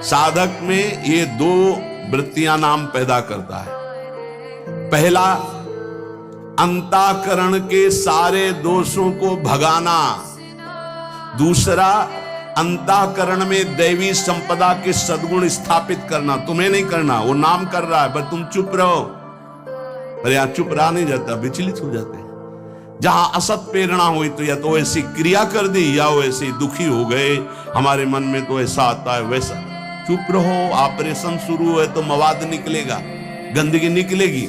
साधक में ये दो वृत्तियां नाम पैदा करता है। पहला, अंतःकरण के सारे दोषों को भगाना। दूसरा, अंतःकरण में दैवी संपदा के सद्गुण स्थापित करना। तुम्हें नहीं करना, वो नाम कर रहा है, पर तुम चुप रहो। पर यहां चुप रहा नहीं जाता, विचलित हो जाते हैं। जहां असत प्रेरणा हुई तो या तो ऐसी क्रिया कर दी या वो ऐसे दुखी हो गए, हमारे मन में तो ऐसा आता है वैसा। चुप रहो, ऑपरेशन शुरू है तो मवाद निकलेगा, गंदगी निकलेगी,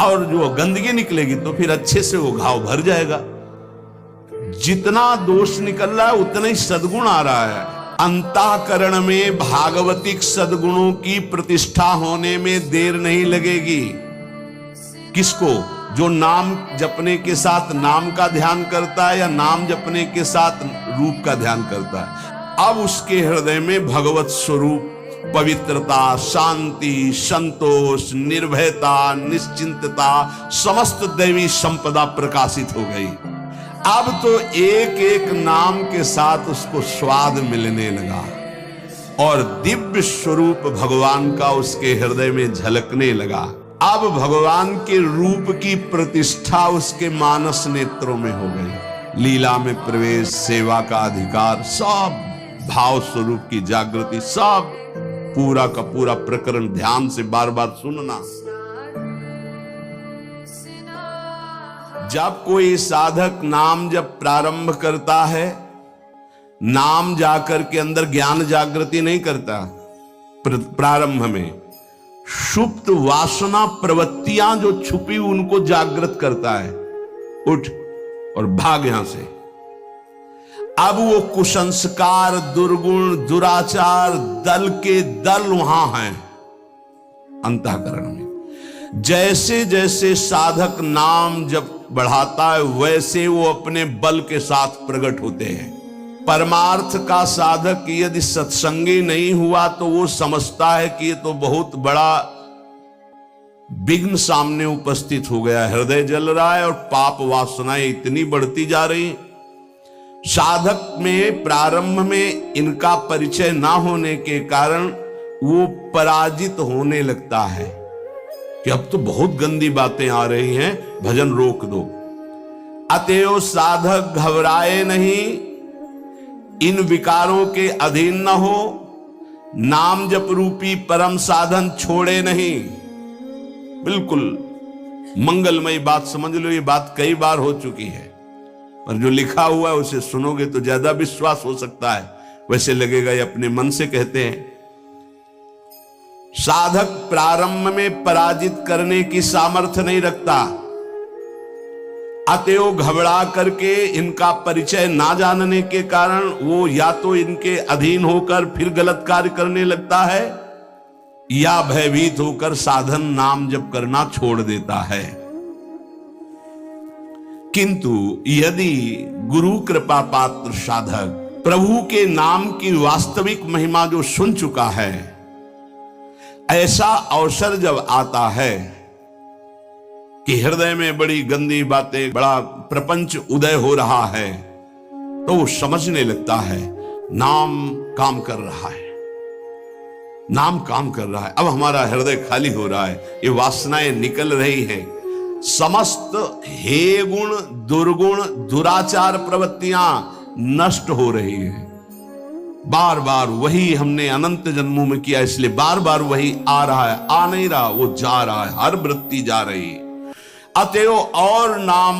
और जो गंदगी निकलेगी तो फिर अच्छे से वो घाव भर जाएगा। जितना दोष निकल रहा है उतना ही सद्गुण आ रहा है। अंतःकरण में भागवतिक सद्गुणों की प्रतिष्ठा होने में देर नहीं लगेगी। किसको? जो नाम जपने के साथ नाम का ध्यान करता है या नाम जपने के साथ रूप का ध्यान करता है। अब उसके हृदय में भगवत स्वरूप, पवित्रता, शांति, संतोष, निर्भयता, निश्चिंतता, समस्त दैवी संपदा प्रकाशित हो गई। अब तो एक एक नाम के साथ उसको स्वाद मिलने लगा और दिव्य स्वरूप भगवान का उसके हृदय में झलकने लगा। अब भगवान के रूप की प्रतिष्ठा उसके मानस नेत्रों में हो गई। लीला में प्रवेश, सेवा का अधिकार, सब भाव स्वरूप की जागृति, सब पूरा का पूरा प्रकरण ध्यान से बार बार सुनना। जब कोई साधक नाम जब प्रारंभ करता है, नाम जाकर के अंदर ज्ञान जागृति नहीं करता। प्रारंभ में सुप्त वासना प्रवृत्तियां जो छुपी उनको जागृत करता है। उठ और भाग यहां से। अब वो कुसंस्कार, दुर्गुण, दुराचार दल के दल वहां हैं अंतःकरण में। जैसे जैसे साधक नाम जब बढ़ाता है वैसे वो अपने बल के साथ प्रकट होते हैं। परमार्थ का साधक यदि सत्संगी नहीं हुआ तो वो समझता है कि ये तो बहुत बड़ा विघ्न सामने उपस्थित हो गया, हृदय जल रहा है और पाप वासनाएं इतनी बढ़ती जा रही। साधक में प्रारंभ में इनका परिचय ना होने के कारण वो पराजित होने लगता है कि अब तो बहुत गंदी बातें आ रही हैं, भजन रोक दो। अतएव साधक घबराए नहीं, इन विकारों के अधीन न हो, नाम जप रूपी परम साधन छोड़े नहीं। बिल्कुल मंगलमयी बात समझ लो, ये बात कई बार हो चुकी है, पर जो लिखा हुआ है उसे सुनोगे तो ज्यादा विश्वास हो सकता है। वैसे लगेगा ये अपने मन से कहते हैं। साधक प्रारंभ में पराजित करने की सामर्थ्य नहीं रखता, अतएव घबरा करके इनका परिचय ना जानने के कारण वो या तो इनके अधीन होकर फिर गलत कार्य करने लगता है या भयभीत होकर साधन नाम जप करना छोड़ देता है। किंतु यदि गुरु कृपा पात्र साधक प्रभु के नाम की वास्तविक महिमा जो सुन चुका है, ऐसा अवसर जब आता है कि हृदय में बड़ी गंदी बातें, बड़ा प्रपंच उदय हो रहा है, तो वो समझने लगता है नाम काम कर रहा है, नाम काम कर रहा है। अब हमारा हृदय खाली हो रहा है, ये वासनाएं निकल रही हैं, समस्त हे गुण, दुर्गुण, दुराचार प्रवृत्तियां नष्ट हो रही हैं। बार बार वही हमने अनंत जन्मों में किया, इसलिए बार बार वही आ रहा है, आ नहीं रहा, वो जा रहा है, हर वृत्ति जा रही है। अतएव और नाम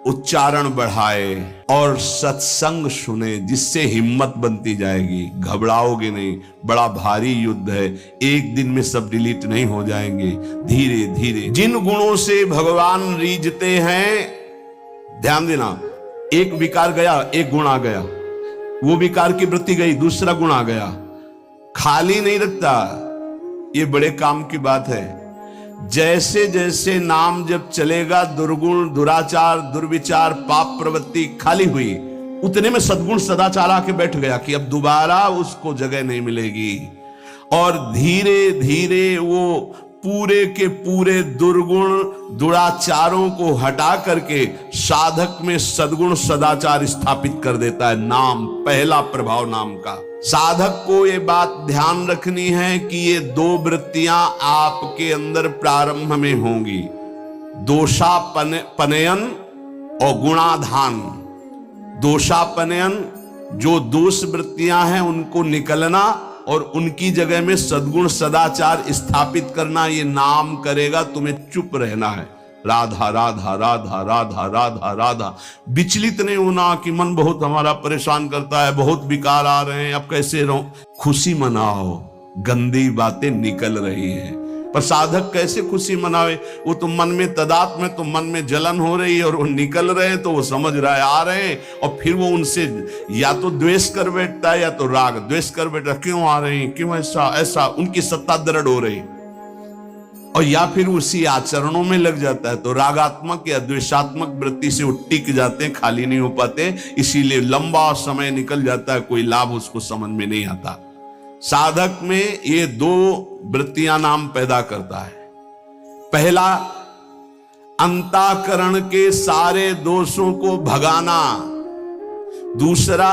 उच्चारण बढ़ाए और सत्संग सुने, जिससे हिम्मत बनती जाएगी, घबराओगे नहीं। बड़ा भारी युद्ध है, एक दिन में सब डिलीट नहीं हो जाएंगे, धीरे धीरे। जिन गुणों से भगवान रीझते हैं, ध्यान देना, एक विकार गया, एक गुण आ गया, वो विकार की वृत्ति गई, दूसरा गुण आ गया, खाली नहीं रखता। ये बड़े काम की बात है। जैसे जैसे नाम जब चलेगा, दुर्गुण, दुराचार, दुर्विचार, पाप प्रवृत्ति खाली हुई, उतने में सद्गुण सदाचार आके बैठ गया कि अब दोबारा उसको जगह नहीं मिलेगी। और धीरे धीरे वो पूरे के पूरे दुर्गुण दुराचारों को हटा करके साधक में सद्गुण सदाचार स्थापित कर देता है। नाम, पहला प्रभाव नाम का। साधक को ये बात ध्यान रखनी है कि ये दो वृत्तियां आपके अंदर प्रारंभ में होंगी, दोषापनयन और गुणाधान। दोषापनयन, जो दोष वृत्तियां हैं उनको निकलना और उनकी जगह में सद्गुण सदाचार स्थापित करना, ये नाम करेगा। तुम्हें चुप रहना है, राधा राधा राधा राधा राधा राधा। विचलित नहीं होना कि मन बहुत हमारा परेशान करता है, बहुत विकार आ रहे हैं, अब कैसे रहूं। खुशी मनाओ, गंदी बातें निकल रही हैं। पर साधक कैसे खुशी मनावे? वो तो मन में तदात्म में, तो मन में जलन हो रही है और वो निकल रहे हैं तो वो समझ रहा है आ रहे हैं, और फिर वो उनसे या तो द्वेष कर बैठता है या तो राग। द्वेष कर बैठता, क्यों आ रहे हैं, क्यों ऐसा ऐसा, उनकी सत्ता दृढ़ हो रही, और या फिर उसी आचरणों में लग जाता है तो रागात्मक या द्वेषात्मक वृत्ति से वो टिक जाते हैं, खाली नहीं हो पाते। इसीलिए लंबा समय निकल जाता है, कोई लाभ उसको समझ में नहीं आता। साधक में ये दो वृत्तियां नाम पैदा करता है। पहला, अंतःकरण के सारे दोषों को भगाना। दूसरा,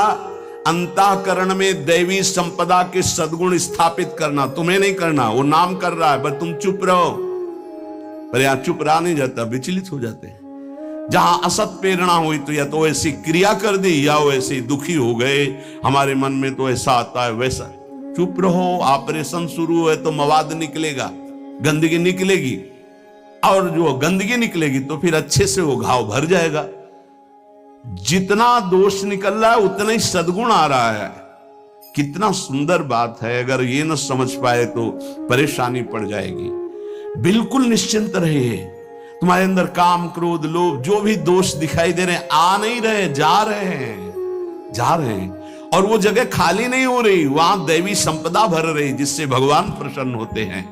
अंतःकरण में दैवी संपदा के सद्गुण स्थापित करना। तुम्हें नहीं करना, वो नाम कर रहा है, बस तुम चुप रहो। पर यहां चुप रहा नहीं जाता, विचलित हो जाते हैं। जहां असत प्रेरणा हुई तो या तो ऐसी क्रिया कर दी या वो ऐसे दुखी हो गए, हमारे मन में तो ऐसा आता है वैसा। चुप रहो, ऑपरेशन शुरू है तो मवाद निकलेगा, गंदगी निकलेगी, और जो गंदगी निकलेगी तो फिर अच्छे से वो घाव भर जाएगा। जितना दोष निकल रहा है उतना ही सद्गुण आ रहा है। कितना सुंदर बात है, अगर ये न समझ पाए तो परेशानी पड़ जाएगी। बिल्कुल निश्चिंत रहिए, तुम्हारे अंदर काम क्रोध लोभ जो भी दोष दिखाई दे रहे हैं, आ नहीं रहे, जा रहे हैं, जा रहे हैं, और वो जगह खाली नहीं हो रही, वहां दैवी संपदा भर रही, जिससे भगवान प्रसन्न होते हैं।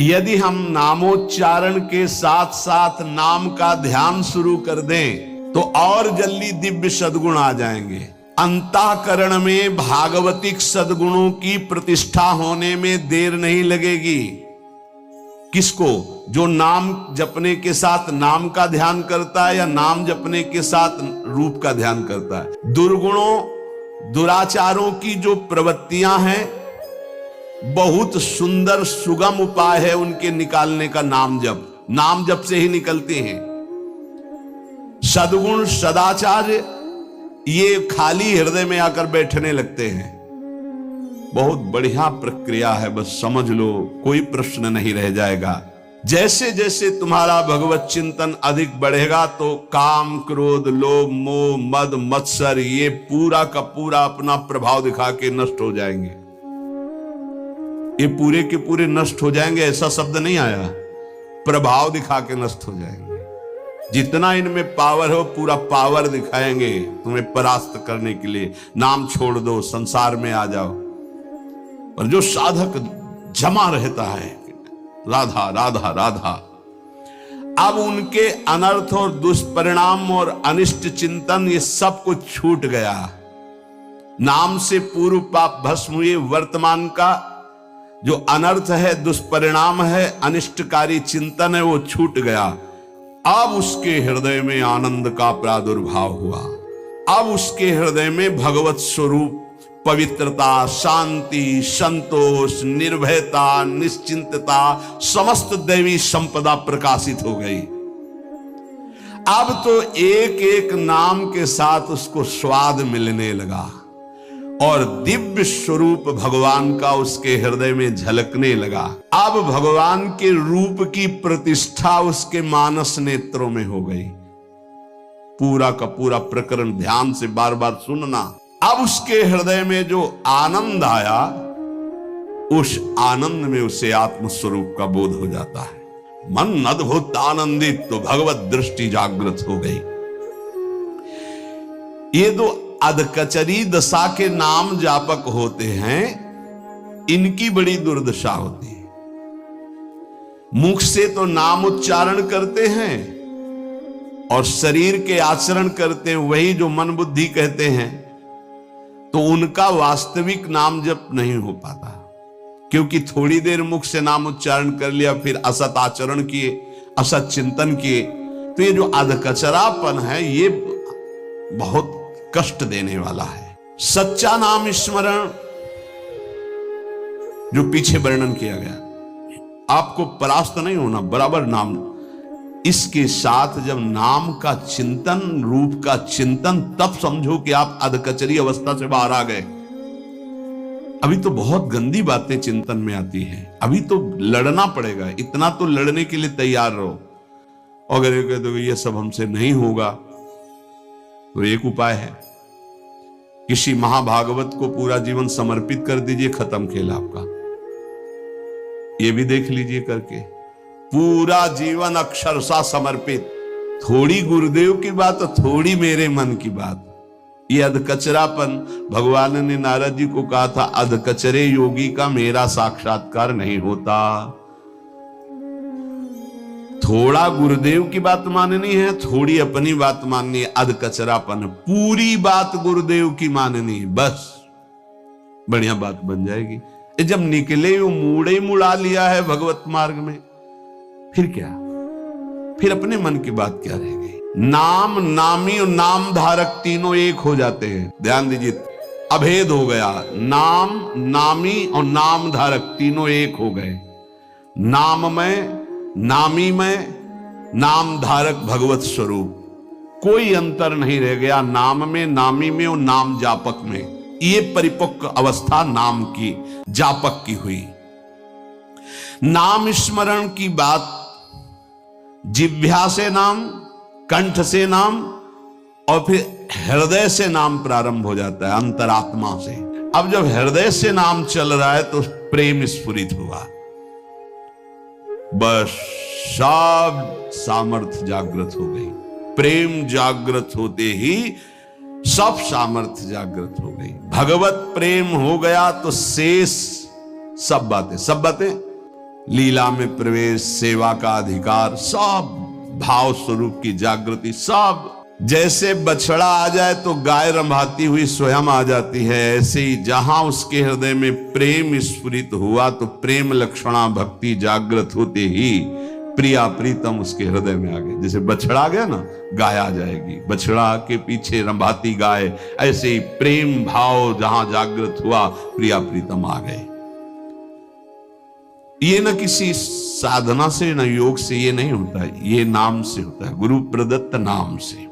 यदि हम नामोच्चारण के साथ साथ नाम का ध्यान शुरू कर दें तो और जल्दी दिव्य सद्गुण आ जाएंगे। अंतःकरण में भागवतिक सद्गुणों की प्रतिष्ठा होने में देर नहीं लगेगी। किसको? जो नाम जपने के साथ नाम का ध्यान करता है या नाम जपने के साथ रूप का ध्यान करता है। दुर्गुणों दुराचारों की जो प्रवृत्तियां हैं, बहुत सुंदर सुगम उपाय है उनके निकालने का नाम जप। नाम जप से ही निकलते हैं। सद्गुण सदाचार ये खाली हृदय में आकर बैठने लगते हैं। बहुत बढ़िया प्रक्रिया है, बस समझ लो, कोई प्रश्न नहीं रह जाएगा। जैसे जैसे तुम्हारा भगवत चिंतन अधिक बढ़ेगा तो काम क्रोध लोभ मोह मद मत्सर ये पूरा का पूरा अपना प्रभाव दिखा के नष्ट हो जाएंगे। ये पूरे के पूरे नष्ट हो जाएंगे, ऐसा शब्द नहीं आया, प्रभाव दिखा के नष्ट हो जाएंगे। जितना इनमें पावर हो पूरा पावर दिखाएंगे तुम्हें परास्त करने के लिए। नाम छोड़ दो, संसार में आ जाओ। पर जो साधक जमा रहता है, राधा राधा राधा, अब उनके अनर्थ और दुष्परिणाम और अनिष्ट चिंतन ये सब कुछ छूट गया। नाम से पूर्व पाप भस्म हुए, वर्तमान का जो अनर्थ है, दुष्परिणाम है, अनिष्टकारी चिंतन है, वो छूट गया। अब उसके हृदय में आनंद का प्रादुर्भाव हुआ। अब उसके हृदय में भगवत स्वरूप पवित्रता, शांति, संतोष, निर्भयता, निश्चिंतता, समस्त दैवी संपदा प्रकाशित हो गई। अब तो एक एक नाम के साथ उसको स्वाद मिलने लगा और दिव्य स्वरूप भगवान का उसके हृदय में झलकने लगा। अब भगवान के रूप की प्रतिष्ठा उसके मानस नेत्रों में हो गई। पूरा का पूरा प्रकरण ध्यान से बार बार सुनना। अब उसके हृदय में जो आनंद आया, उस आनंद में उसे आत्मस्वरूप का बोध हो जाता है। मन अद्भुत आनंदित, तो भगवत दृष्टि जागृत हो गई। ये दो अधकचरी दशा के नाम जापक होते हैं, इनकी बड़ी दुर्दशा होती है। मुख से तो नाम उच्चारण करते हैं और शरीर के आचरण करते हैं, वही जो मन बुद्धि कहते हैं, तो उनका वास्तविक नाम जप नहीं हो पाता। क्योंकि थोड़ी देर मुख से नाम उच्चारण कर लिया, फिर असत आचरण किए, असत चिंतन किए, तो ये जो अधकचरापन है ये बहुत कष्ट देने वाला है। सच्चा नाम स्मरण जो पीछे वर्णन किया गया, आपको परास्त नहीं होना, बराबर नाम। इसके साथ जब नाम का चिंतन, रूप का चिंतन, तब समझो कि आप अधकचरी अवस्था से बाहर आ गए। अभी तो बहुत गंदी बातें चिंतन में आती हैं, अभी तो लड़ना पड़ेगा, इतना तो लड़ने के लिए तैयार रहो। अगर ये कह दो ये सब हमसे नहीं होगा, तो एक उपाय है, किसी महाभागवत को पूरा जीवन समर्पित कर दीजिए, खत्म खेल आपका। ये भी देख लीजिए करके, पूरा जीवन अक्षरशः समर्पित, थोड़ी गुरुदेव की बात और थोड़ी मेरे मन की बात। ये अधकचरापन, भगवान ने नारद जी को कहा था, अधकचरे योगी का मेरा साक्षात्कार नहीं होता। थोड़ा गुरुदेव की बात माननी है, थोड़ी अपनी बात माननी है, अधकचरापन। पूरी बात गुरुदेव की माननी है, बस बढ़िया बात बन जाएगी। जब निकले वो मूड़े मुड़ा लिया है भगवत मार्ग में, फिर क्या, फिर अपने मन की बात क्या रह गई। नाम, नामी और नाम धारक तीनों एक हो जाते हैं, ध्यान दीजिए, अभेद हो गया। नाम, नामी और नाम धारक तीनों एक हो गए। नाम में, नामी में, नाम धारक भगवत स्वरूप, कोई अंतर नहीं रह गया नाम में, नामी में और नाम जापक में। ये परिपक्व अवस्था नाम की, जापक की हुई। नाम स्मरण की बात जिह्वा से नाम, कंठ से नाम और फिर हृदय से नाम प्रारंभ हो जाता है, अंतरात्मा से। अब जब हृदय से नाम चल रहा है तो प्रेम स्फुरित हुआ, बस सब सामर्थ्य जागृत हो गई। प्रेम जागृत होते ही सब सामर्थ्य जागृत हो गई। भगवत प्रेम हो गया तो शेष सब बातें, लीला में प्रवेश, सेवा का अधिकार, सब भाव स्वरूप की जागृति, सब। जैसे बछड़ा आ जाए तो गाय रंभाती हुई स्वयं आ जाती है, ऐसे ही जहां उसके हृदय में प्रेम स्फुरित हुआ तो प्रेम लक्षणा भक्ति जागृत होते ही प्रिया प्रीतम उसके हृदय में आ गए। जैसे बछड़ा आ गया ना, गाय आ जाएगी, बछड़ा के पीछे रंभाती गाय, ऐसे ही प्रेम भाव जहां जागृत हुआ प्रिया प्रीतम आ गए। ये न किसी साधना से न योग से ये नहीं होता है, ये नाम से होता है, गुरु प्रदत्त नाम से।